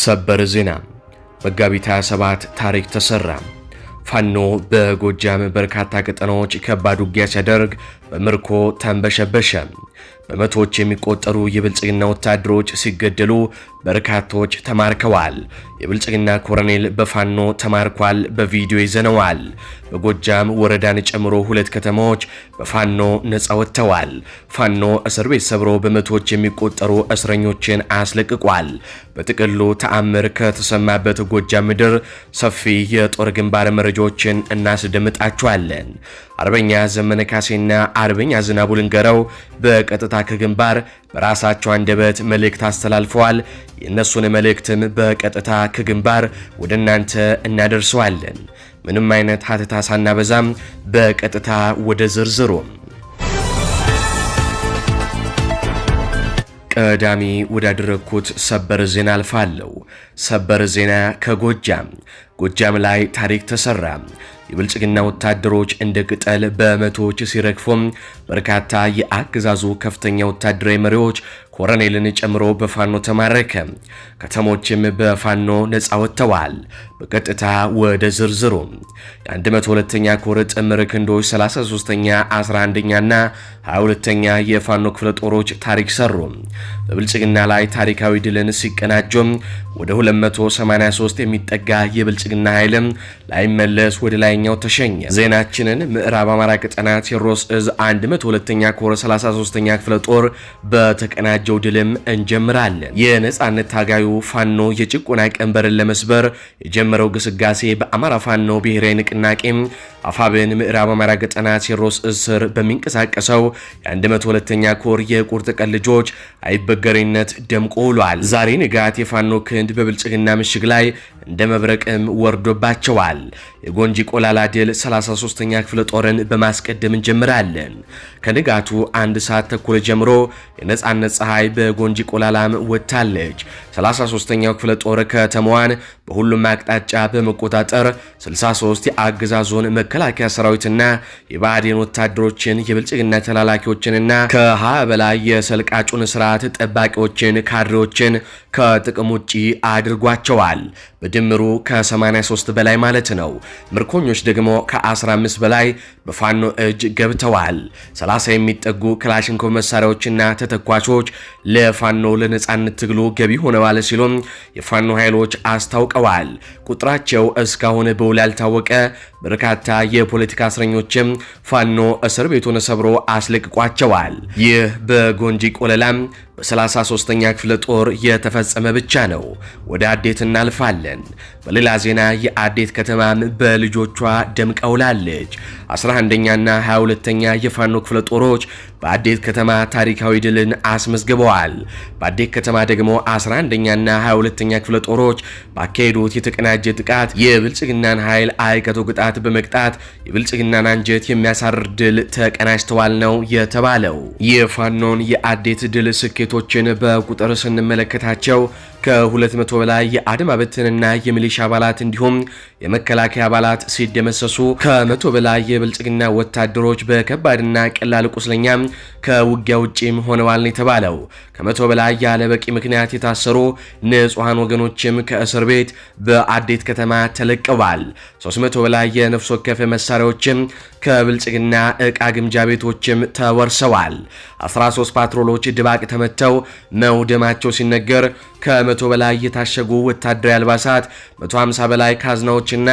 ሰበር ዜና መጋቢት 27 ታሪክ ተሰራ። ፋኖ በጎጃም በርካታ ቀጠናዎች ከባድ ውጊያ ሲያደርግ በምርኮ ተንበሸበሸ። በመቶዎች የሚቆጠሩ የብልጽግና ወታደሮች ሲገደሉ በርካቶች ተማርከዋል። የብልጽግና ኮሎኔል በፋኖ ተማርኳል፣ በቪዲዮ ይዘነዋል። በጎጃም ወረዳን ጨምሮ 2 ከተማዎች በፋኖ ነፃ ወጥተዋል። ፋኖ እስር ቤት ሰብሮ በመቶዎች የሚቆጠሩ እስረኞችን አስለቅቋል። በጥቅሉ ተአምር ከተሰማበት ጎጃም ምድር ሰፊ የጦር ግንባር መረጃዎችን እናስደምጣችኋለን። አርበኛ ዘመነ ካሴና አርበኛ ዝናቡ ልንገረው በቀጥታ ከግንባር በራሳቸው አንደበት መልእክት አስተላልፈዋል። የእነሱን መልእክትም በቀጥታ ከግንባር ወደ እናንተ እናደርሰዋለን። ምንም አይነት ሀተታ ሳናበዛም በቀጥታ ወደ ዝርዝሩ ቀዳሚ ወዳደረኩት ሰበር ዜና አልፋለሁ። ሰበር ዜና ጎጃም ላይ ታሪክ ተሰራ። የብልጽግና ወታደሮች እንደ ቅጠል በመቶዎች ሲረግፉም በርካታ የአገዛዙ ከፍተኛ ወታደራዊ መሪዎች ኮሎኔልን ጨምሮ በፋኖ ተማረከ። ከተሞችም በፋኖ ነፃ ወጥተዋል። በቀጥታ ወደ ዝርዝሩ የ102ኛ ኮር ጥምር ክንዶች 33ኛ 11ኛና 22ኛ የፋኖ ክፍለ ጦሮች ታሪክ ሰሩ። በብልጽግና ላይ ታሪካዊ ድልን ሲቀናጁም ወደ 283 የሚጠጋ የብልጽግና ኃይልም ላይመለስ ወደ ላይኛው ተሸኘ። ዜናችንን ምዕራብ አማራ ቀጠና ቴዎድሮስ እዝ 102ኛ ኮር 33ኛ ክፍለ ጦር በተቀናጀው ድልም እንጀምራለን። የነጻነት ታጋዩ ፋኖ የጭቆና ቀንበርን ለመስበር የጀመረው ግስጋሴ በአማራ ፋኖ ብሔራዊ ንቅናቄ አፋብን ምዕራብ አማራ ቀጠና ቴዎድሮስ እዝ ስር በሚንቀሳቀሰው የ102ኛ ኮር የቁርጥ ቀን ልጆች አይበገሬነት ደምቆ ውሏል። ዛሬ ንጋት የፋኖ ክንድ በብልጽግና ምሽግ ላይ እንደ መብረቅም ወርዶባቸዋል። የጎንጂ ቆላላ ድል 33ኛ ክፍለ ጦርን በማስቀደም እንጀምራለን። ከንጋቱ 1 ሰዓት ተኩል ጀምሮ የነጻነት ፀሐይ በጎንጂ ቆላላም ወጥታለች። 33ኛው ክፍለ ጦር ከተማዋን በሁሉም አቅጣጫ በመቆጣጠር 63 የአገዛዙን መከላከያ ሰራዊትና የባዕዴን ወታደሮችን የብልጽግና ተላላኪዎችንና ከ20 በላይ የሰልቃጩን ስርዓት ጠባቂዎችን ካድሬዎችን ከጥቅም ውጪ አድርጓቸዋል። በድምሩ ከ83 በላይ ማለት ነው። ምርኮኞች ደግሞ ከ15 በላይ በፋኖ እጅ ገብተዋል። 30 የሚጠጉ ክላሽንኮቭ መሳሪያዎችና ተተኳሾች ለፋኖ ለነጻነት ትግሉ ገቢ ሆነዋል ሲሉም የፋኖ ኃይሎች አስታውቀዋል። ቁጥራቸው እስካሁን በውል ያልታወቀ በርካታ የፖለቲካ እስረኞችም ፋኖ እስር ቤቱን ሰብሮ አስለቅቋቸዋል። ይህ በጎንጂ ቆለላም በ33ኛ ክፍለ ጦር የተፈጸመ ብቻ ነው። ወደ አዴት እናልፋለን። በሌላ ዜና የአዴት ከተማም በልጆቿ ደምቀውላለች። 11ኛና 22ኛ የፋኖ ክፍለ ጦሮች በአዴት ከተማ ታሪካዊ ድልን አስመዝግበዋል። በአዴት ከተማ ደግሞ 11ኛና 22ኛ ክፍለ ጦሮች ባካሄዱት የተቀናጀ ጥቃት የብልጽግናን ኃይል አይቀጡ ቅጣት በመቅጣት የብልጽግናን አንጀት የሚያሳርር ድል ተቀናጅተዋል ነው የተባለው። የፋኖን የአዴት ድል ስኬቶችን በቁጥር ስንመለከታቸው ከ200 በላይ የአድማ በትንና የሚሊሻ አባላት እንዲሁም የመከላከያ አባላት ሲደመሰሱ ከ100 በላይ የብልጽግና ወታደሮች በከባድና ቀላል ቁስለኛ ከውጊያ ውጪም ሆነዋል ነው የተባለው። ከ100 በላይ ያለ በቂ ምክንያት የታሰሩ ንጹሃን ወገኖችም ከእስር ቤት በአዴት ከተማ ተለቀዋል። 300 በላይ የነፍስ ወከፍ መሳሪያዎችም ከብልጽግና ዕቃ ግምጃ ቤቶችም ተወርሰዋል። 13 ፓትሮሎች ድባቅ ተመተው መውደማቸው ሲነገር ከ100 በላይ የታሸጉ ወታደራዊ አልባሳት፣ 150 በላይ ካዝናዎችና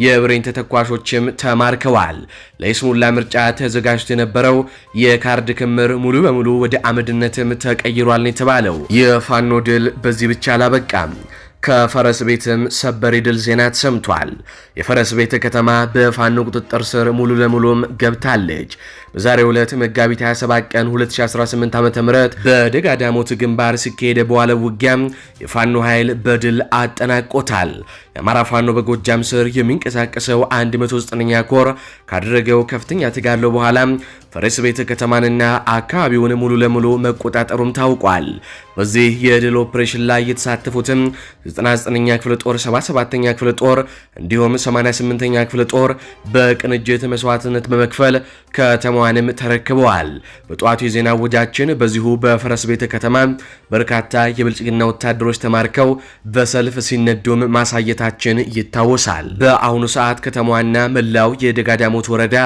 የብሬን ተተኳሾችም ተማርከዋል። ለይስሙላ ምርጫ ተዘጋጅቶ የነበረው የካርድ ክምር ሙሉ በሙሉ ወደ አመድነትም ተቀይሯል ነው የተባለው። የፋኖ ድል በዚህ ብቻ አላበቃም። ከፈረስ ቤትም ሰበር ድል ዜና ተሰምቷል። የፈረስ ቤት ከተማ በፋኖ ቁጥጥር ስር ሙሉ ለሙሉም ገብታለች። በዛሬው ዕለት መጋቢት 27 ቀን 2018 ዓ.ም በደጋዳሞት ግንባር ሲካሄድ በዋለ ውጊያም የፋኖ ኃይል በድል አጠናቆታል። የአማራ ፋኖ በጎጃም ስር የሚንቀሳቀሰው 109ኛ ኮር ካደረገው ከፍተኛ ተጋድሎ በኋላ ፈረስ ቤት ከተማንና አካባቢውን ሙሉ ለሙሉ መቆጣጠሩም ታውቋል። በዚህ የድል ኦፕሬሽን ላይ የተሳተፉትም 99ኛ ክፍለ ጦር፣ 77ኛ ክፍለ ጦር እንዲሁም 88ኛ ክፍለ ጦር በቅንጅት መስዋዕትነት በመክፈል ከተማ ከተማዋንም ተረክበዋል። በጠዋቱ የዜና ወጃችን በዚሁ በፈረስ ቤተ ከተማ በርካታ የብልጽግና ወታደሮች ተማርከው በሰልፍ ሲነዱም ማሳየታችን ይታወሳል። በአሁኑ ሰዓት ከተማዋና መላው የደጋዳሞት ወረዳ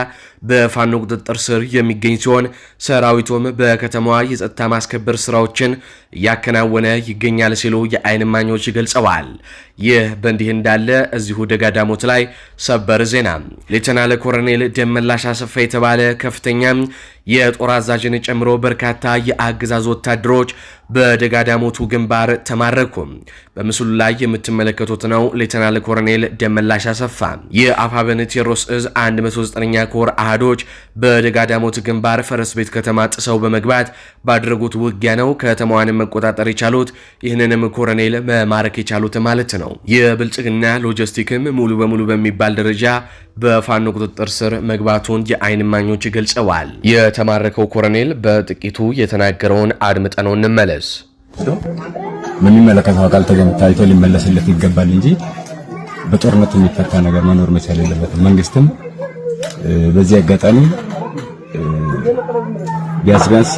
በፋኖ ቁጥጥር ስር የሚገኝ ሲሆን ሰራዊቱም በከተማዋ የጸጥታ ማስከበር ስራዎችን እያከናወነ ይገኛል ሲሉ የአይን እማኞች ገልጸዋል። ይህ በእንዲህ እንዳለ እዚሁ ደጋዳሞት ላይ ሰበር ዜና ሌተናል ኮሎኔል ደመላሽ አሰፋ የተባለ ከፍተኛ የጦር አዛዥን ጨምሮ በርካታ የአገዛዝ ወታደሮች በደጋዳሞቱ ግንባር ተማረኩ። በምስሉ ላይ የምትመለከቱት ነው ሌተናል ኮሎኔል ደመላሽ አሰፋ የአፋብኃኝ ቴዎድሮስ ዕዝ 109ኛ ኮር አሃዶች በደጋዳሞት ግንባር ፈረስ ቤት ከተማ ጥሰው በመግባት ባደረጉት ውጊያ ነው ከተማዋን መቆጣጠር የቻሉት። ይህንንም ኮሎኔል መማረክ የቻሉት ማለት ነው። የብልጽግና ሎጂስቲክም ሙሉ በሙሉ በሚባል ደረጃ በፋኖ ቁጥጥር ስር መግባቱን የአይን እማኞች ገልጸዋል። የተማረከው ኮሎኔል በጥቂቱ የተናገረውን አድምጠነው እንመለስ። በሚመለከተው አካል ታይቶ ሊመለስለት ይገባል እንጂ በጦርነት የሚፈታ ነገር መኖር መቻል የለበትም። መንግስትም በዚህ አጋጣሚ ቢያንስ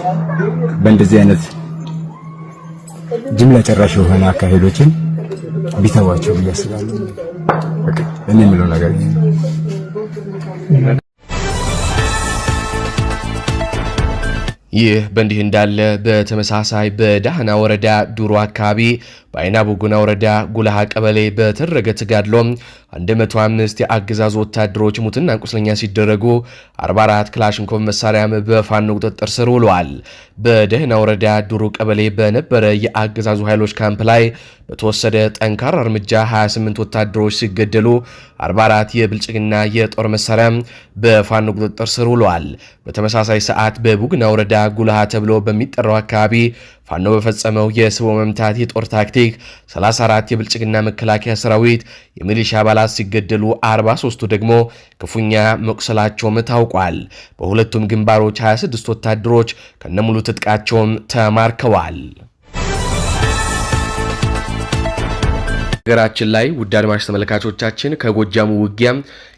በእንደዚህ አይነት ጅምላ ጨራሽ የሆነ አካሄዶችን ቢተዋቸው ብያስባለሁ። እኔ የምለው ነገር ይህ በእንዲህ እንዳለ በተመሳሳይ በዳህና ወረዳ ዱሮ አካባቢ በአይና ቡጉና ወረዳ ጉላሃ ቀበሌ በተደረገ ተጋድሎ 105 የአገዛዙ ወታደሮች ሙትና ቁስለኛ ሲደረጉ 44 ክላሽንኮቭ መሳሪያም በፋኖ ቁጥጥር ስር ውለዋል። በደህና ወረዳ ዱሮ ቀበሌ በነበረ የአገዛዙ ኃይሎች ካምፕ ላይ በተወሰደ ጠንካራ እርምጃ 28 ወታደሮች ሲገደሉ 44 የብልጽግና የጦር መሳሪያ በፋኖ ቁጥጥር ስር ውለዋል። በተመሳሳይ ሰዓት በቡግና ወረዳ ጉላሃ ተብሎ በሚጠራው አካባቢ ፋኖ በፈጸመው የስቦ መምታት የጦር ታክቲክ 34 የብልጽግና መከላከያ ሰራዊት የሚሊሻ አባላት ሲገደሉ 43ቱ ደግሞ ክፉኛ መቁሰላቸውም ታውቋል። በሁለቱም ግንባሮች 26 ወታደሮች ከነሙሉ ትጥቃቸውም ተማርከዋል። ሀገራችን ላይ ውድ አድማጭ ተመልካቾቻችን ከጎጃሙ ውጊያ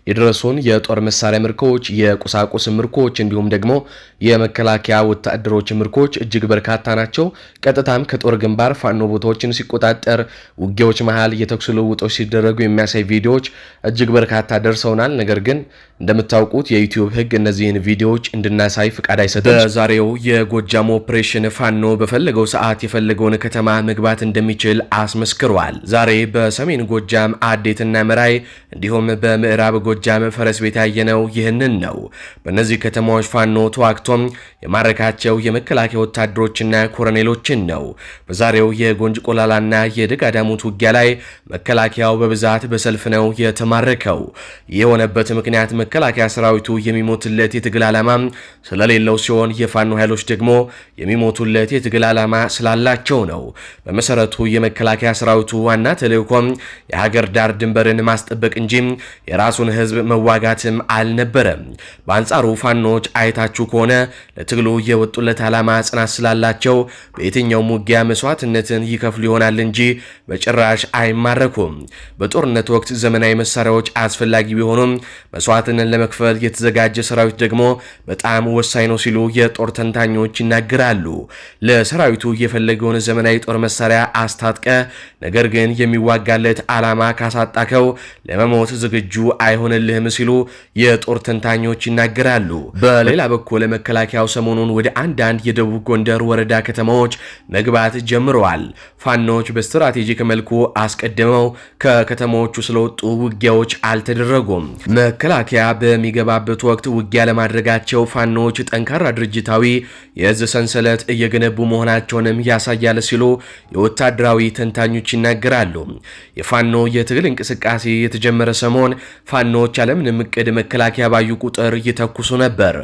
የደረሱን የጦር መሳሪያ ምርኮች፣ የቁሳቁስ ምርኮች እንዲሁም ደግሞ የመከላከያ ወታደሮች ምርኮች እጅግ በርካታ ናቸው። ቀጥታም ከጦር ግንባር ፋኖ ቦታዎችን ሲቆጣጠር ውጊያዎች መሃል የተኩስ ልውውጦች ሲደረጉ የሚያሳይ ቪዲዮዎች እጅግ በርካታ ደርሰውናል። ነገር ግን እንደምታውቁት የዩቲዩብ ሕግ እነዚህን ቪዲዮዎች እንድናሳይ ፍቃድ አይሰጥም። በዛሬው የጎጃም ኦፕሬሽን ፋኖ በፈለገው ሰዓት የፈለገውን ከተማ መግባት እንደሚችል አስመስክሯል። ዛሬ በሰሜን ጎጃም አዴትና መራይ እንዲሁም በምዕራብ ጎጃም ፈረስ ቤት ያየነው ይህንን ነው። በእነዚህ ከተማዎች ፋኖ ተዋግቶም የማረካቸው የመከላከያ ወታደሮችና ኮሎኔሎችን ነው። በዛሬው የጎንጅ ቆላላና የደጋዳሞት ውጊያ ላይ መከላከያው በብዛት በሰልፍ ነው የተማረከው። የሆነበት ምክንያት መከላከያ ሰራዊቱ የሚሞትለት የትግል ዓላማ ስለሌለው ሲሆን የፋኖ ኃይሎች ደግሞ የሚሞቱለት የትግል ዓላማ ስላላቸው ነው። በመሰረቱ የመከላከያ ሰራዊቱ ዋና ተልዕኮም የሀገር ዳር ድንበርን ማስጠበቅ እንጂ የራሱን ህዝብ መዋጋትም አልነበረም። በአንጻሩ ፋኖች አይታችሁ ከሆነ ለትግሉ የወጡለት ዓላማ ጽናት ስላላቸው በየትኛውም ውጊያ መስዋዕትነትን ይከፍሉ ይሆናል እንጂ በጭራሽ አይማረኩም። በጦርነት ወቅት ዘመናዊ መሳሪያዎች አስፈላጊ ቢሆኑም መስዋዕትነትን ለመክፈል የተዘጋጀ ሰራዊት ደግሞ በጣም ወሳኝ ነው ሲሉ የጦር ተንታኞች ይናገራሉ። ለሰራዊቱ የፈለገውን ዘመናዊ ጦር መሳሪያ አስታጥቀ ነገር ግን የሚዋጋለት ዓላማ ካሳጣከው ለመሞት ዝግጁ አይሆንልህም ሲሉ የጦር ተንታኞች ይናገራሉ። በሌላ በኩል መከላከያው ሰሞኑን ወደ አንዳንድ የደቡብ ጎንደር ወረዳ ከተማዎች መግባት ጀምረዋል። ፋኖች በስትራቴጂክ መልኩ አስቀድመው ከከተማዎቹ ስለወጡ ውጊያዎች አልተደረጉም። መከላከያ በሚገባበት ወቅት ውጊያ ለማድረጋቸው ፋኖች ጠንካራ ድርጅታዊ የእዝ ሰንሰለት እየገነቡ መሆናቸውንም ያሳያል ሲሉ የወታደራዊ ተንታኞች ይናገራሉ። የፋኖ የትግል እንቅስቃሴ የተጀመረ ሰሞን ፋኖች ያለምንም እቅድ መከላከያ ባዩ ቁጥር ይተኩሱ ነበር።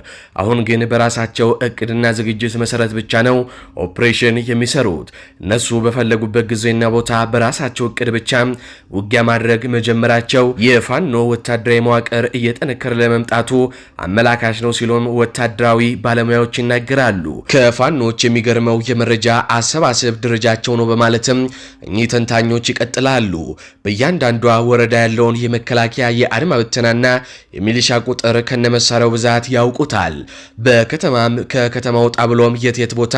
አሁን ግን በራሳቸው እቅድና ዝግጅት መሰረት ብቻ ነው ኦፕሬሽን የሚሰሩት። እነሱ በፈለጉበት ጊዜና ቦታ በራሳቸው እቅድ ብቻ ውጊያ ማድረግ መጀመራቸው የፋኖ ወታደራዊ መዋቅር እየጠነከረ ለመምጣቱ አመላካች ነው ሲሉም ወታደራዊ ባለሙያዎች ይናገራሉ። ከፋኖች የሚገርመው የመረጃ አሰባሰብ ደረጃቸው ነው በማለትም እኚህ ተንታኞች ይቀጥላሉ። በእያንዳንዷ ወረዳ ያለውን የመከላከያ የአድማ ብተናና የሚሊሻ ቁጥር ከነመሳሪያው ብዛት ያውቁታል። በከተማም ከከተማ ወጣ ብሎም የት ቦታ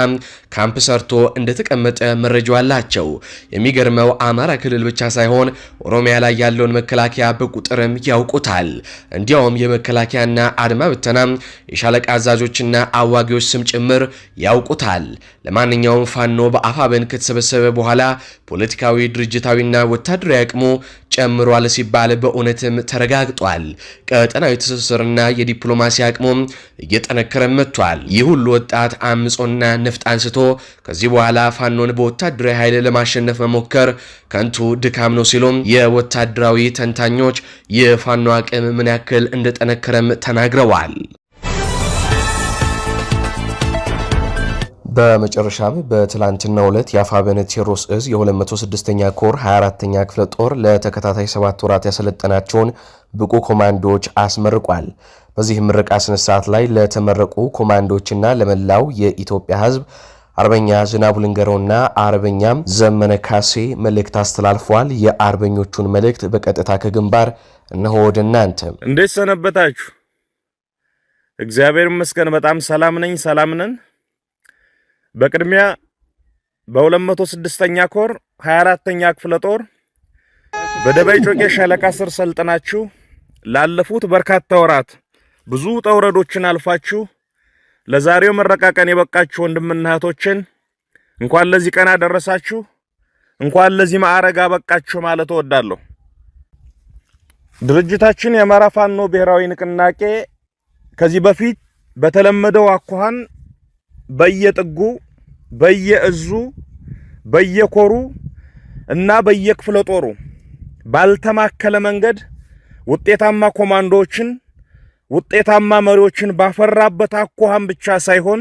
ካምፕ ሰርቶ እንደተቀመጠ መረጃው አላቸው። የሚገርመው አማራ ክልል ብቻ ሳይሆን ኦሮሚያ ላይ ያለውን መከላከያ በቁጥርም ያውቁታል። እንዲያውም የመከላከያና አድማ ብተና የሻለቃ አዛዦችና አዋጊዎች ስም ጭምር ያውቁታል። ለማንኛውም ፋኖ በአፋብን ከተሰበሰበ በኋላ ፖለቲካዊ ድርጅታዊና ወታደራዊ አቅሙ ጨምሯል ሲባል በእውነትም ተረጋግጧል። ቀጠናዊ ትስስርና የዲፕሎማሲ አቅሙ እየጠነከረ መጥቷል። ይህ ሁሉ ወጣት አምጾና ነፍጥ አንስቶ ከዚህ በኋላ ፋኖን በወታደራዊ ኃይል ለማሸነፍ መሞከር ከንቱ ድካም ነው ሲሉም የወታደራዊ ተንታኞች የፋኖ አቅም ምን ያክል እንደጠነከረም ተናግረዋል። በመጨረሻም በትላንትናው ዕለት የአፋብኃኝ ቴዎድሮስ እዝ የ206ኛ ኮር 24ኛ ክፍለ ጦር ለተከታታይ 7 ወራት ያሰለጠናቸውን ብቁ ኮማንዶዎች አስመርቋል። በዚህ ምረቃ ስነ ስርዓት ላይ ለተመረቁ ኮማንዶዎችና ለመላው የኢትዮጵያ ሕዝብ አርበኛ ዝናቡ ልንገረውና አርበኛ ዘመነ ካሴ መልእክት አስተላልፏል። የአርበኞቹን መልእክት በቀጥታ ከግንባር እነሆ ወደ እናንተ። እንዴት ሰነበታችሁ? እግዚአብሔር ይመስገን በጣም ሰላም ነኝ፣ ሰላም ነን። በቅድሚያ በ206ኛ ኮር 24ኛ ክፍለ ጦር በደባይ ጮቄ ሻለቃ ስር ሰልጥናችሁ ላለፉት በርካታ ወራት ብዙ ተውረዶችን አልፋችሁ ለዛሬው መረቃቀን የበቃችሁ ወንድምና እህቶችን እንኳን ለዚህ ቀን አደረሳችሁ፣ እንኳን ለዚህ ማዕረግ አበቃችሁ ማለት እወዳለሁ። ድርጅታችን የአማራ ፋኖ ብሔራዊ ንቅናቄ ከዚህ በፊት በተለመደው አኳኋን በየጥጉ በየእዙ በየኮሩ እና በየክፍለ ጦሩ ባልተማከለ መንገድ ውጤታማ ኮማንዶዎችን ውጤታማ መሪዎችን ባፈራበት አኳኋን ብቻ ሳይሆን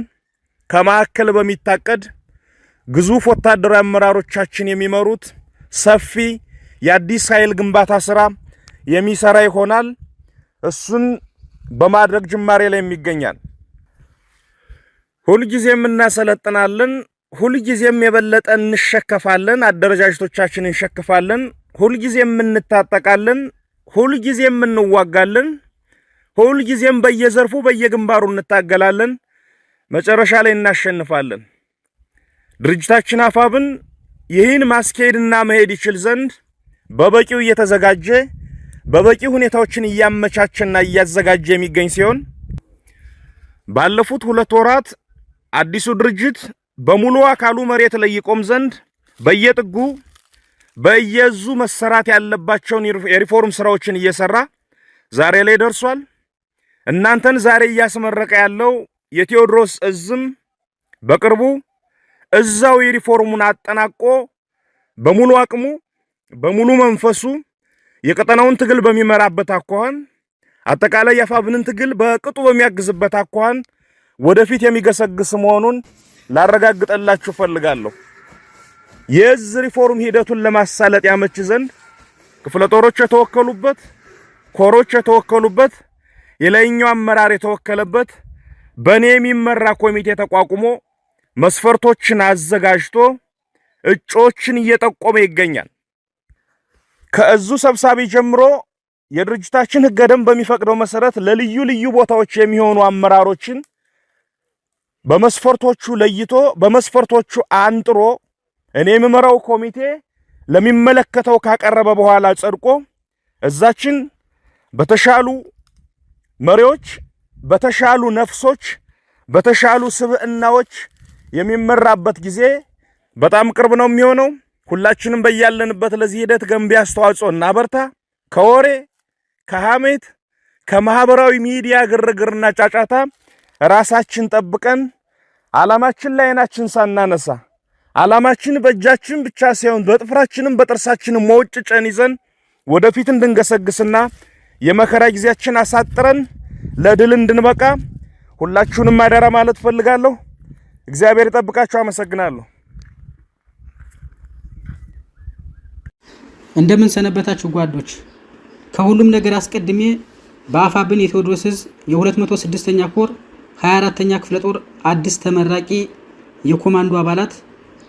ከማዕከል በሚታቀድ ግዙፍ ወታደራዊ አመራሮቻችን የሚመሩት ሰፊ የአዲስ ኃይል ግንባታ ስራ የሚሰራ ይሆናል። እሱን በማድረግ ጅማሬ ላይ የሚገኛል። ሁልጊዜም እናሰለጥናለን፣ ሁልጊዜም የበለጠ እንሸከፋለን፣ አደረጃጀቶቻችንን እንሸከፋለን፣ ሁልጊዜም እንታጠቃለን፣ ሁልጊዜም እንዋጋለን፣ ሁልጊዜም በየዘርፉ በየግንባሩ እንታገላለን፣ መጨረሻ ላይ እናሸንፋለን። ድርጅታችን አፋብን ይህን ማስኬድና መሄድ ይችል ዘንድ በበቂው እየተዘጋጀ በበቂ ሁኔታዎችን እያመቻቸና እያዘጋጀ የሚገኝ ሲሆን ባለፉት 2 ወራት አዲሱ ድርጅት በሙሉ አካሉ መሬት ላይ ይቆም ዘንድ በየጥጉ በየዙ መሰራት ያለባቸውን የሪፎርም ስራዎችን እየሰራ ዛሬ ላይ ደርሷል። እናንተን ዛሬ እያስመረቀ ያለው የቴዎድሮስ እዝም በቅርቡ እዛው የሪፎርሙን አጠናቆ በሙሉ አቅሙ በሙሉ መንፈሱ የቀጠናውን ትግል በሚመራበት አኳኋን አጠቃላይ የአፋብንን ትግል በቅጡ በሚያግዝበት አኳኋን ወደፊት የሚገሰግስ መሆኑን ላረጋግጠላችሁ ፈልጋለሁ። የዝ ሪፎርም ሂደቱን ለማሳለጥ ያመች ዘንድ ክፍለ ጦሮች የተወከሉበት፣ ኮሮች የተወከሉበት፣ የላይኛው አመራር የተወከለበት በኔ የሚመራ ኮሚቴ ተቋቁሞ መስፈርቶችን አዘጋጅቶ እጮችን እየጠቆመ ይገኛል። ከእዙ ሰብሳቢ ጀምሮ የድርጅታችን ሕገ ደንብ በሚፈቅደው መሰረት ለልዩ ልዩ ቦታዎች የሚሆኑ አመራሮችን በመስፈርቶቹ ለይቶ በመስፈርቶቹ አንጥሮ እኔ የምመራው ኮሚቴ ለሚመለከተው ካቀረበ በኋላ ጸድቆ እዛችን በተሻሉ መሪዎች፣ በተሻሉ ነፍሶች፣ በተሻሉ ስብዕናዎች የሚመራበት ጊዜ በጣም ቅርብ ነው የሚሆነው። ሁላችንም በያለንበት ለዚህ ሂደት ገንቢ አስተዋጽኦ እናበርታ። ከወሬ ከሐሜት ከማህበራዊ ሚዲያ ግርግርና ጫጫታ ራሳችን ጠብቀን ዓላማችን ላይ አይናችን ሳናነሳ ዓላማችን በእጃችን ብቻ ሳይሆን በጥፍራችንም በጥርሳችንም መውጭጨን ይዘን ወደፊት እንድንገሰግስና የመከራ ጊዜያችን አሳጥረን ለድል እንድንበቃ ሁላችሁንም አደራ ማለት ፈልጋለሁ። እግዚአብሔር ይጠብቃችሁ። አመሰግናለሁ። እንደምን ሰነበታችሁ ጓዶች። ከሁሉም ነገር አስቀድሜ በአፋብኃኝ የቴዎድሮስ እዝ የ206ኛ ኮር 24ኛ ክፍለ ጦር አዲስ ተመራቂ የኮማንዶ አባላት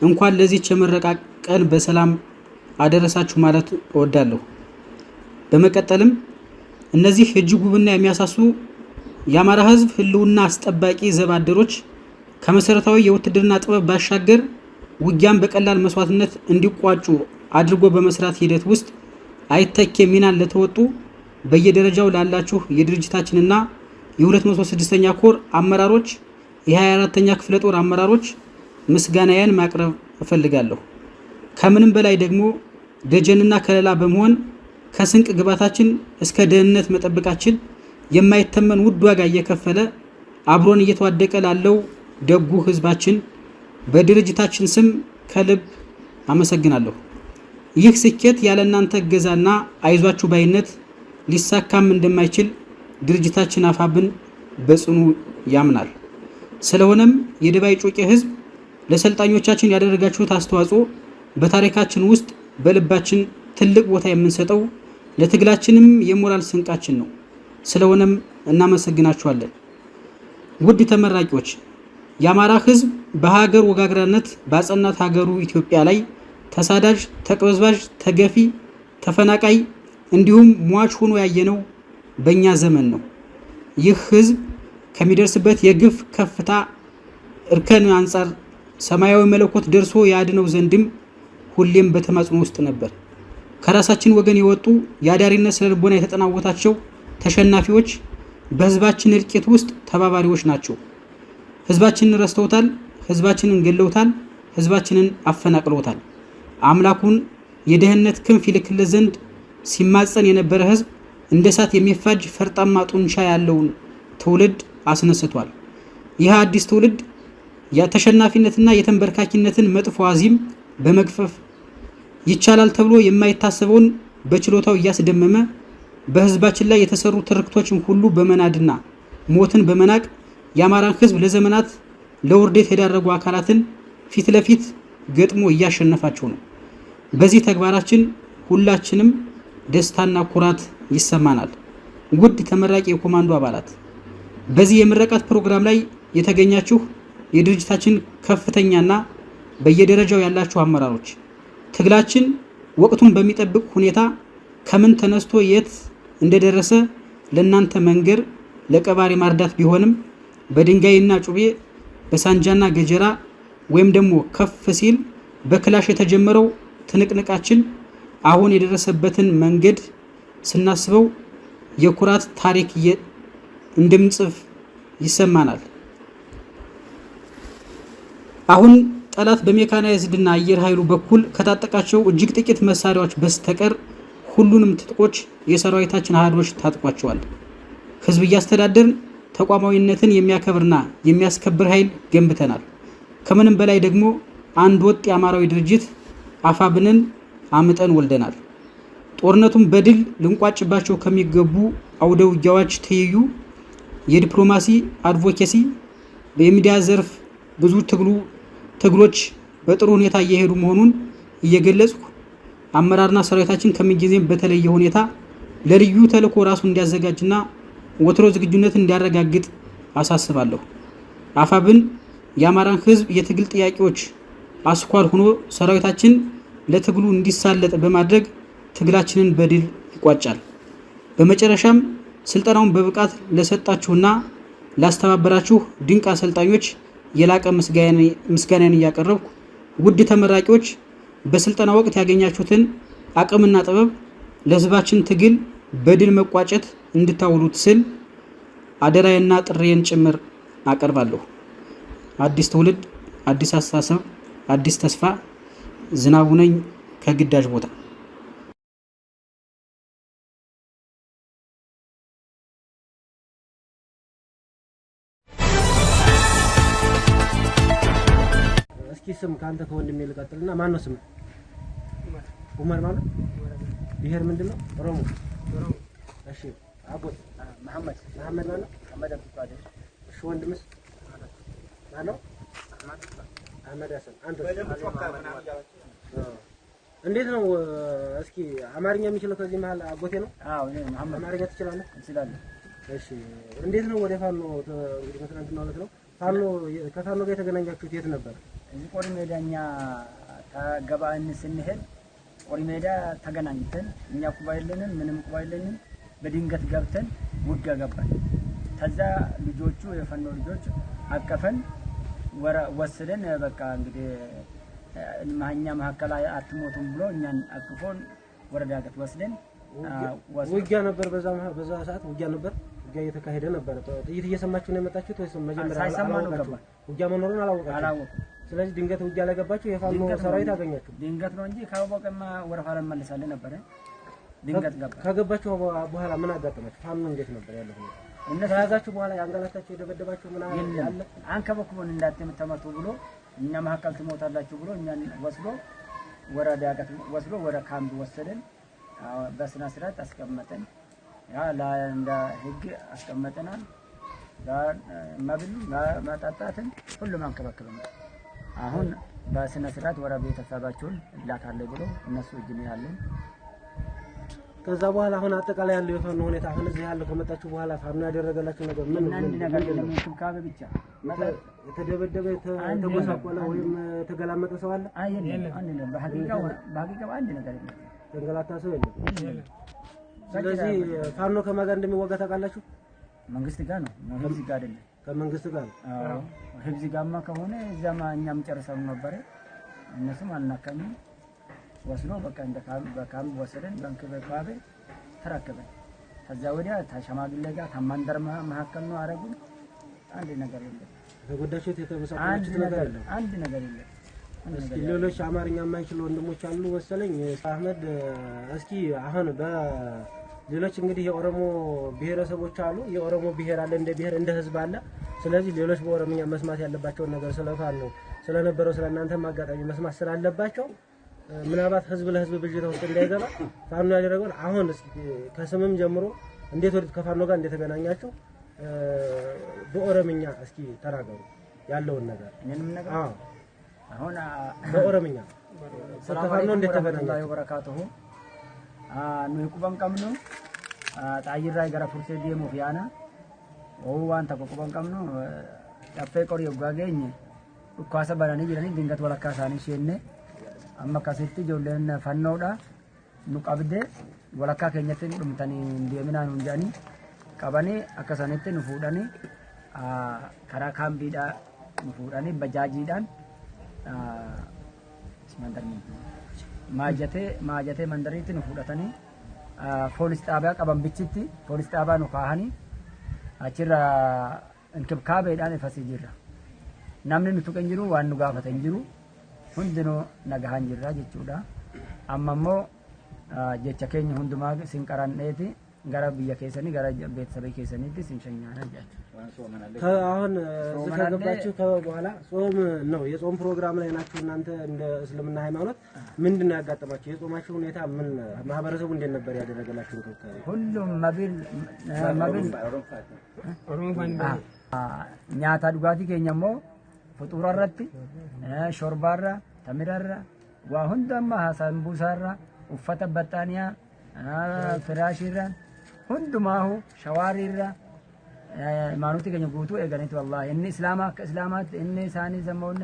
እንኳን ለዚህ የምረቃ ቀን በሰላም አደረሳችሁ ማለት እወዳለሁ። በመቀጠልም እነዚህ እጅጉብና የሚያሳሱ የአማራ ህዝብ ህልውና አስጠባቂ ዘባደሮች ከመሰረታዊ የውትድርና ጥበብ ባሻገር ውጊያን በቀላል መስዋዕትነት እንዲቋጩ አድርጎ በመስራት ሂደት ውስጥ አይተኬ ሚናን ለተወጡ በየደረጃው ላላችሁ የድርጅታችንና የ206ኛ ኮር አመራሮች፣ የ24ኛ ክፍለ ጦር አመራሮች ምስጋናዬን ማቅረብ እፈልጋለሁ። ከምንም በላይ ደግሞ ደጀንና ከለላ በመሆን ከስንቅ ግባታችን እስከ ደህንነት መጠበቃችን የማይተመን ውድ ዋጋ እየከፈለ አብሮን እየተዋደቀ ላለው ደጉ ህዝባችን በድርጅታችን ስም ከልብ አመሰግናለሁ። ይህ ስኬት ያለ እናንተ እገዛና አይዟችሁ ባይነት ሊሳካም እንደማይችል ድርጅታችን አፋብን በጽኑ ያምናል። ስለሆነም የደባይ ጮቄ ህዝብ ለሰልጣኞቻችን ያደረጋችሁት አስተዋጽኦ በታሪካችን ውስጥ በልባችን ትልቅ ቦታ የምንሰጠው ለትግላችንም የሞራል ስንቃችን ነው። ስለሆነም እናመሰግናችኋለን። ውድ ተመራቂዎች፣ የአማራ ህዝብ በሀገር ወጋግራነት ባጸናት ሀገሩ ኢትዮጵያ ላይ ተሳዳጅ፣ ተቅበዝባዥ፣ ተገፊ፣ ተፈናቃይ እንዲሁም ሟች ሆኖ ያየነው በእኛ ዘመን ነው። ይህ ህዝብ ከሚደርስበት የግፍ ከፍታ እርከን አንጻር ሰማያዊ መለኮት ደርሶ ያድነው ዘንድም ሁሌም በተማጽኖ ውስጥ ነበር። ከራሳችን ወገን የወጡ የአዳሪነት ስነልቦና የተጠናወታቸው ተሸናፊዎች በህዝባችን እልቂት ውስጥ ተባባሪዎች ናቸው። ህዝባችንን ረስተውታል፣ ህዝባችንን ገለውታል፣ ህዝባችንን አፈናቅለውታል። አምላኩን የደህንነት ክንፍ ይልክለት ዘንድ ሲማጸን የነበረ ህዝብ እንደ እሳት የሚፋጅ ፈርጣማ ጡንቻ ያለውን ትውልድ አስነስቷል። ይህ አዲስ ትውልድ የተሸናፊነትና የተንበርካኪነትን መጥፎ አዚም በመግፈፍ ይቻላል ተብሎ የማይታሰበውን በችሎታው እያስደመመ በህዝባችን ላይ የተሰሩ ትርክቶችን ሁሉ በመናድና ሞትን በመናቅ የአማራን ህዝብ ለዘመናት ለውርደት የዳረጉ አካላትን ፊት ለፊት ገጥሞ እያሸነፋቸው ነው። በዚህ ተግባራችን ሁላችንም ደስታና ኩራት ይሰማናል። ውድ ተመራቂ የኮማንዶ አባላት፣ በዚህ የምረቃት ፕሮግራም ላይ የተገኛችሁ የድርጅታችን ከፍተኛና በየደረጃው ያላችሁ አመራሮች፣ ትግላችን ወቅቱን በሚጠብቅ ሁኔታ ከምን ተነስቶ የት እንደደረሰ ለእናንተ መንገር ለቀባሪ ማርዳት ቢሆንም በድንጋይና ጩቤ በሳንጃና ገጀራ ወይም ደግሞ ከፍ ሲል በክላሽ የተጀመረው ትንቅንቃችን አሁን የደረሰበትን መንገድ ስናስበው የኩራት ታሪክ እንደምንጽፍ ይሰማናል። አሁን ጠላት በሜካናይዝድና አየር ኃይሉ በኩል ከታጠቃቸው እጅግ ጥቂት መሳሪያዎች በስተቀር ሁሉንም ትጥቆች የሰራዊታችን አሃዶች ታጥቋቸዋል። ህዝብ እያስተዳደርን ተቋማዊነትን የሚያከብርና የሚያስከብር ኃይል ገንብተናል። ከምንም በላይ ደግሞ አንድ ወጥ የአማራዊ ድርጅት አፋብንን አምጠን ወልደናል። ጦርነቱን በድል ልንቋጭባቸው ከሚገቡ አውደ ውጊያዎች ትይዩ የዲፕሎማሲ አድቮኬሲ፣ በሚዲያ ዘርፍ ብዙ ትግሎች በጥሩ ሁኔታ እየሄዱ መሆኑን እየገለጽኩ አመራርና ሰራዊታችን ከምንጊዜም በተለየ ሁኔታ ለልዩ ተልዕኮ ራሱን እንዲያዘጋጅና ወትሮ ዝግጁነትን እንዲያረጋግጥ አሳስባለሁ። አፋብን የአማራን ህዝብ የትግል ጥያቄዎች አስኳል ሆኖ ሰራዊታችን ለትግሉ እንዲሳለጥ በማድረግ ትግላችንን በድል ይቋጫል። በመጨረሻም ስልጠናውን በብቃት ለሰጣችሁና ላስተባበራችሁ ድንቅ አሰልጣኞች የላቀ ምስጋናን እያቀረብኩ ውድ ተመራቂዎች በስልጠና ወቅት ያገኛችሁትን አቅምና ጥበብ ለህዝባችን ትግል በድል መቋጨት እንድታውሉት ስል አደራዬና ጥሬን ጭምር አቀርባለሁ። አዲስ ትውልድ፣ አዲስ አስተሳሰብ፣ አዲስ ተስፋ። ዝናቡ ነኝ ከግዳጅ ቦታ። እስኪ ስም ካንተ ከወንድሜ ልቀጥልና ማን ነው ስም? ኡመር ማለት ብሄር ምንድነው? ኦሮሞ። እሺ አጎት መሐመድ ማለት መሐመድ አብዱልቃድር። እሺ ወንድምስ ማን ነው? አህመድ ሐሰን። አንተ እንዴት ነው? እስኪ አማርኛ የሚችለው ከዚህ መሀል አጎቴ ነው? አዎ እኔ መሐመድ። አማርኛ ትችላለህ? እችላለሁ። እሺ እንዴት ነው ወደ ፋኖ እንግዲህ ከትናንትና ማለት ነው ከፋኖ ጋር የተገናኛችሁት የት ነበር? እዚህ ቆሪ ሜዳኛ ተገባን ስንሄድ ቆሪ ሜዳ ተገናኝተን እኛ ቁባ የለንም ምንም ቁባ የለንም በድንገት ገብተን ውጊያ ገባን። ከዛ ልጆቹ የፋኖ ልጆች አቀፈን ወሰደን። በቃ እንግዲህ ማኛ መሐከላ አትሞቱም ብሎ እኛን አቅፎን ወረዳ ዳገት ወስደን ውጊያ ነበር። በዛ ሰዓት ውጊያ ነበር። ውጊያ እየተካሄደ ነበር። ጥይት እየሰማችሁ ነው የመጣችሁት ወይስ መጀመሪያ አላወቃችሁም? ውጊያ መኖሩን አላወቃችሁም? ስለዚህ ድንገት ውጊያ ላይ ገባችሁ። የፋኖ ሰራዊት አገኛችሁ? ድንገት ነው እንጂ ካወቀማ ወረፋ ላይ መልሳለን ነበር። ድንገት ገባ። ከገባችሁ በኋላ ምን አጋጠማችሁ? ፋኖ እንዴት ነበር ያለው? እነሱ ያዛችሁ በኋላ ያንገላታችሁ የደበደባችሁ ምን አለ? አንከበክቦን እንዳትመተመቱ ብሎ እኛ መሐከል ትሞታላችሁ ብሎ እኛን ወስዶ ወረዳ ዳገት ወስዶ ወደ ካምፕ ወሰደን። በስነ ስርዓት አስቀመጠን። ያ ለእንደ ህግ አስቀመጠናል። መብል መጠጣትን ሁሉም አንከባከበን። አሁን በስነ ስርዓት ወደ ቤተሰባቸውን ላካለ ብሎ እነሱ እጅ ነው ያለን። ከዛ በኋላ አሁን አጠቃላይ ያለው የፋኖ ሁኔታ አሁን እዚህ ያለው ከመጣችሁ በኋላ ፋኖ ያደረገላችሁ ነገር ምን ነገር የለም። እንክብካቤ ብቻ የተደበደበ የተጎሳቆለ ወይም የተገላመጠ ሰው አለ? አይደለም። በሐቂቃው አንድ ነገር የለም። ተንገላታ ሰው የለም። ስለዚህ ፋኖ ከማን ጋር እንደሚወጋ ታውቃላችሁ? መንግስት ጋር ነው። ህዝብ ጋር አይደለም። ከመንግስት ጋር ነው። አዎ ህዝብ ጋርማ ከሆነ እዛማ እኛም ጨርሰን ነበር። እነሱም አልናከኝም። ወስዶ በቃ እንደ በካምፕ ወሰደን። በእንክብካቤ ተረከበን። ከዛ ወዲያ ተሸማግሌ ጋር ከማንደር መሐከል ነው አረጉን። አንድ ነገር የለም። ተጎዳችሁት የተበሳጫችሁት ነገር የለም። አንድ ነገር የለም። እስኪ ሌሎች አማርኛ የማይችሉ ወንድሞች አሉ መሰለኝ። አህመድ እስኪ አሁን በሌሎች እንግዲህ የኦሮሞ ብሔረሰቦች አሉ። የኦሮሞ ብሔር አለ፣ እንደ ብሔር እንደ ህዝብ አለ። ስለዚህ ሌሎች በኦሮምኛ መስማት ያለባቸው ነገር ስለፋኖ ስለነበረው ስለናንተ ማጋጣሚ መስማት ስላለባቸው ምናልባት ህዝብ ለህዝብ ብዥታ ውስጥ እንዳይገባ ፋኖ ያደረገው አሁን እስኪ ከስምም ጀምሮ እንዴት ወደ ከፋኖ ጋር እንደተገናኛችሁ በኦሮምኛ እስኪ ተናገሩ ያለውን ነገር። እኔንም ነገር አሁን በኦሮምኛ ከፋኖ እንዴት ተገናኛችሁ? በረካቱሁ ነው ቁባን ቀምኑ ጣይራ ገራ ፉርሴ ዲሞ ፊያና ዋን ተቆቁባን ቀምኑ ያፈ ቆሪ ወጋገኝ ኳሰ ባላኒ ጅራኒ ድንገት ወለካሳኒ ሸኔ amma kaseti jolen fannoda nu qabde walakka kenyatti dhumtani deemina nu jani qabani akkasanetti nu fuudhani karaa kaambiidha nu fuudhani bajaajiidhaan mandarni maajate mandariitti nu fuudhatani poolis xaabiyaa qaban bichitti poolis xaabaa nu kaahani achirra inkibkaabeedhaan ifasii jirra. Namni nu tuqan jiru waan nu gaafatan jiru hundinuu nagahan jirra jechuudha. Amma immoo jecha keenya hundumaa sin qaranneti gara biyya keessanii gara ቤተሰብ keessaniitti sin ሸኛና ጃችሁ አሁን እዚህ ከገባችሁ በኋላ ጾም ነው የጾም ፕሮግራም ላይ ናችሁ እናንተ እንደ እስልምና ሃይማኖት ምንድነው ያጋጠማችሁ? የጾማችሁ ሁኔታ ምን ማህበረሰቡ እንዴት ነበር ያደረገላችሁ? ሁሉም መብል nyaata dhugaatii keenya immoo fuxuura irratti shorbaarra tamirarra waa hundamma sambuusaarra uffata baxxaaniyaa firaashirra hundumaahu shawaariirra maanuti keenya guutuu eeganitu wallahi inni islaamaa akka islaamaatti inni isaanii zammoon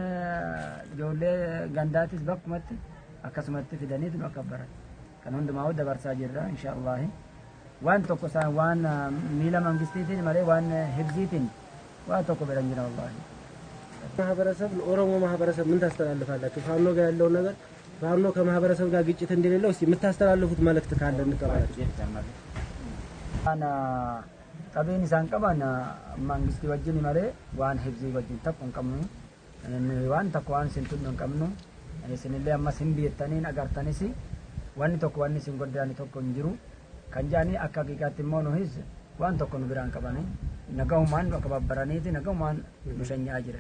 ijoollee gandaatis bakkumatti akkasumatti fidaniitu nu akabbaran kan hundumaahu dabarsaa jirra insha allahi waan tokko isaan waan miila mangistiitiin malee waan hibziitiin waan tokko bedhan jira wallahi ማህበረሰብ ለኦሮሞ ማህበረሰብ ምን ታስተላልፋላችሁ? ፋኖ ጋር ያለው ነገር ፋኖ ከማህበረሰብ ጋር ግጭት እንደሌለው እስኪ የምታስተላልፉት መልእክት ካለ እንቀበላችሁ። አና ቀቤን ኢሳን ቀባና መንግስት ወጅን ማለ ዋን ህብዚ ወጅን ተቆን ቀምኑ ዋን ተቆን ሲንቱን ቀምኑ ሲንለ አማሲን ቢየተኔን አጋርተኔሲ ዋን ተቆ ዋን ሲን ጎዳኒ ተቆን ጅሩ ከንጃኒ አካቂቃት ሞኖ ሂዝ ዋን ተቆን ብራን ቀባኔ ነገው ማን ወከባበራኔቲ ነገው ማን ሙሸኛ አጅረ